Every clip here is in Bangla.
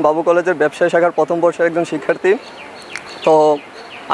বাবু কলেজের ব্যবসায় শাখার প্রথম বর্ষের একজন শিক্ষার্থী। তো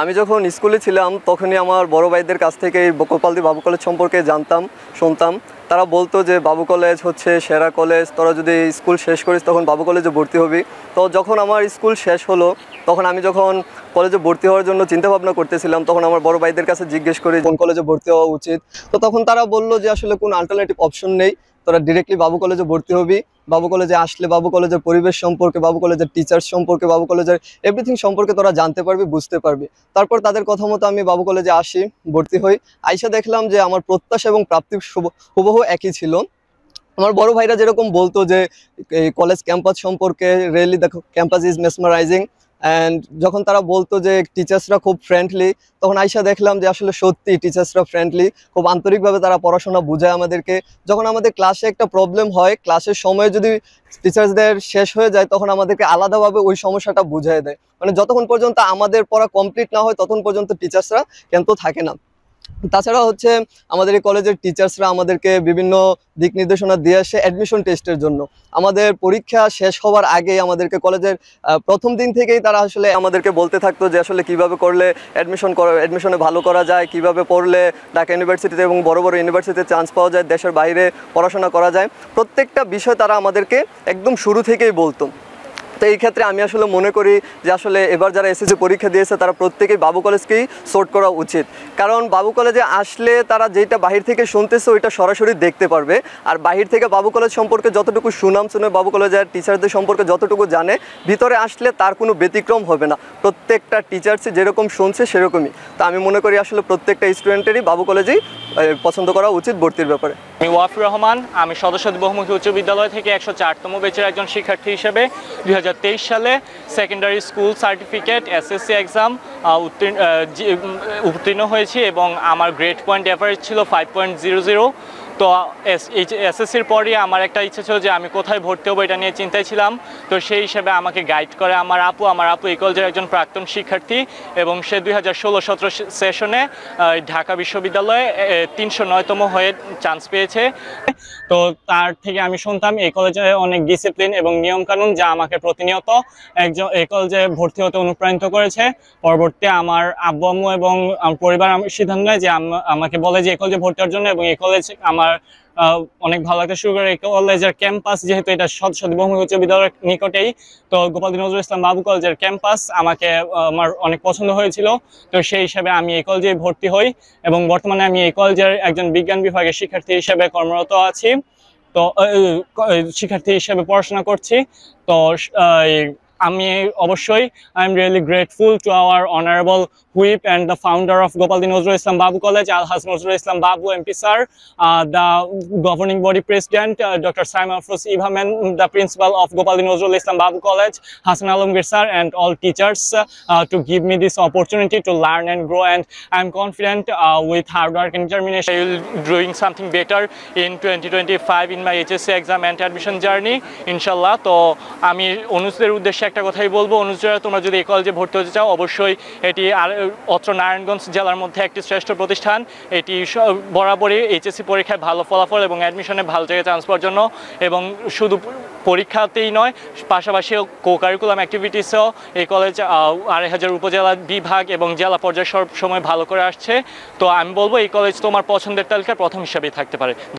আমি যখন স্কুলে ছিলাম তখনই আমার বড় ভাইদের কাছ থেকে এই গোপালদি বাবু কলেজ সম্পর্কে জানতাম, শুনতাম। তারা বলতো যে বাবু কলেজ হচ্ছে সেরা কলেজ, তোরা যদি স্কুল শেষ করিস তখন বাবু কলেজে ভর্তি হবি। তো যখন আমার স্কুল শেষ হলো তখন আমি যখন কলেজে ভর্তি হওয়ার জন্য চিন্তাভাবনা করতেছিলাম তখন আমার বড় ভাইদের কাছে জিজ্ঞেস করি কোন কলেজে ভর্তি হওয়া উচিত। তো তখন তারা বললো যে আসলে কোনো অল্টারনেটিভ অপশন নেই, তোরা ডিরেক্টলি বাবু কলেজে ভর্তি হবি। বাবু কলেজে আসলে বাবু কলেজের পরিবেশ সম্পর্কে, বাবু কলেজের টিচার্স সম্পর্কে, বাবু কলেজের এভরিথিং সম্পর্কে তোরা জানতে পারবি, বুঝতে পারবি। তারপর তাদের কথা মতো আমি বাবু কলেজে আসি, ভর্তি হই। আইসা দেখলাম যে আমার প্রত্যাশা এবং প্রাপ্তি হুবহু একই ছিল। আমার বড় ভাইরা যেরকম বলতো যে এই কলেজ ক্যাম্পাস সম্পর্কে, really the campus is mesmerising, and যখন তারা বলতো যে টিচার্সরা খুব ফ্রেন্ডলি, তখন আইসা দেখলাম যে আসলে সত্যি টিচার্সরা ফ্রেন্ডলি, খুব আন্তরিকভাবে তারা পড়াশোনা বোঝায় আমাদেরকে। যখন আমাদের ক্লাসে একটা প্রবলেম হয়, ক্লাসের সময় যদি টিচার্সদের শেষ হয়ে যায় তখন আমাদেরকে আলাদাভাবে ওই সমস্যাটা বুঝিয়ে দেয়। মানে যতক্ষণ পর্যন্ত আমাদের পড়া কমপ্লিট না হয় ততক্ষণ পর্যন্ত টিচার্সরা কিন্তু থাকে না। তাছাড়া হচ্ছে আমাদের এই কলেজের টিচার্সরা আমাদেরকে বিভিন্ন দিক নির্দেশনা দিয়ে আসে অ্যাডমিশন টেস্টের জন্য। আমাদের পরীক্ষা শেষ হওয়ার আগে আমাদেরকে কলেজের প্রথম দিন থেকেই তারা আসলে আমাদেরকে বলতে থাকতো যে আসলে কিভাবে করলে অ্যাডমিশনে ভালো করা যায়, কিভাবে পড়লে ঢাকা ইউনিভার্সিটিতে এবং বড় বড় ইউনিভার্সিটিতে চান্স পাওয়া যায়, দেশের বাইরে পড়াশোনা করা যায়। প্রত্যেকটা বিষয় তারা আমাদেরকে একদম শুরু থেকেই বলতো। তো এই ক্ষেত্রে আমি আসলে মনে করি যে আসলে এবার যারা এসএসসি পরীক্ষা দিয়েছে তারা প্রত্যেকেই বাবু কলেজকেই সোর্ট করা উচিত। কারণ বাবু কলেজে আসলে তারা যেটা বাহির থেকে শুনতেছে ওইটা সরাসরি দেখতে পারবে। আর বাহির থেকে বাবু কলেজ সম্পর্কে যতটুকু সুনাম শুনে, বাবু কলেজের টিচারদের সম্পর্কে যতটুকু জানে, ভিতরে আসলে তার কোনো ব্যতিক্রম হবে না। প্রত্যেকটা টিচার্সই যেরকম শুনছে সেরকমই। তো আমি মনে করি আসলে প্রত্যেকটা স্টুডেন্টেরই বাবু কলেজেই পছন্দ করা উচিত ভর্তির ব্যাপারে। আমি ওয়াফির রহমান, আমি সদস্যদের বহুমুখী উচ্চ বিদ্যালয় থেকে 104তম ব্যাচের একজন শিক্ষার্থী হিসেবে 2023 সালে secondary school certificate SSC exam উত্তীর্ণ হয়েছি এবং আমার গ্রেড পয়েন্ট এভারেজ ছিল 5.00। তো এসএসসির পরই আমার একটা ইচ্ছে ছিল যে আমি কোথায় ভর্তি হবো এটা নিয়ে চিন্তায় ছিলাম। তো সেই হিসেবে আমাকে গাইড করে আমার আপু এই কলেজের একজন প্রাক্তন শিক্ষার্থী এবং সে 2016-17 সেশনে ঢাকা বিশ্ববিদ্যালয়ে 309তম হয়ে চান্স পেয়েছে। তো তার থেকে আমি শুনতাম এই কলেজে অনেক ডিসিপ্লিন এবং নিয়মকানুন যা আমাকে প্রতিনিয়ত এই কলেজে ভর্তি হতে অনুপ্রাণিত করেছে। পরবর্তী আমার আব্বু আম্মু এবং আমার পরিবার সিদ্ধান্ত নেয় যে আমাকে বলে যে এই কলেজে ভর্তি হওয়ার জন্য, এবং এই কলেজ আমার অনেক ভালো লাগতে শুরু করে। এই কলেজের ক্যাম্পাস যেহেতু এটা সদস্য বহুমুখী উচ্চ বিদ্যালয়ের নিকটেই, তো গোপালদি নজরুল ইসলাম বাবু কলেজের ক্যাম্পাস আমাকে আমার অনেক পছন্দ হয়েছিল। তো সেই হিসাবে আমি এই কলেজে ভর্তি হই এবং বর্তমানে আমি এই কলেজের একজন বিজ্ঞান বিভাগের শিক্ষার্থী হিসেবে কর্মরত আছি। তো শিক্ষার্থী হিসেবে পড়াশোনা করছি। তো আমি অবশ্যই I am really grateful to our honorable whip and the founder of Gopaldi Nazrul Islam Babu College, Alhaj Nazrul Islam Babu MP sir, the governing body president Dr. Saima Afroz Ibhamen, the principal of Gopaldi Nazrul Islam Babu College, Hassan Alamgir sir, and all teachers to give me this opportunity to learn and grow. And I am confident with hard work and determination I will be doing something better in 2025 in my HSC exam and admission journey, inshallah. তো আমি অনুজদের উদ্দেশ্যে একটা কথাই বলবো, অনুজরা তোমরা যদি এই কলেজে ভর্তি হতে চাও অবশ্যই এটি অত্র নারায়ণগঞ্জ জেলার মধ্যে একটি শ্রেষ্ঠ প্রতিষ্ঠান। এটি বরাবরই এইচএসসি পরীক্ষায় ভালো ফলাফল এবং অ্যাডমিশনে ভালো জায়গায় চান্স পাওয়ার জন্য, এবং শুধু পরীক্ষাতেই নয় পাশাপাশি কো কারিকুলাম অ্যাক্টিভিটিসেও এই কলেজ 2500 উপজেলা বিভাগ এবং জেলা পর্যায়ে সব সময় ভালো করে আসছে। তো আমি বলবো এই কলেজ তোমার পছন্দের তালিকার প্রথম হিসাবেই থাকতে পারে।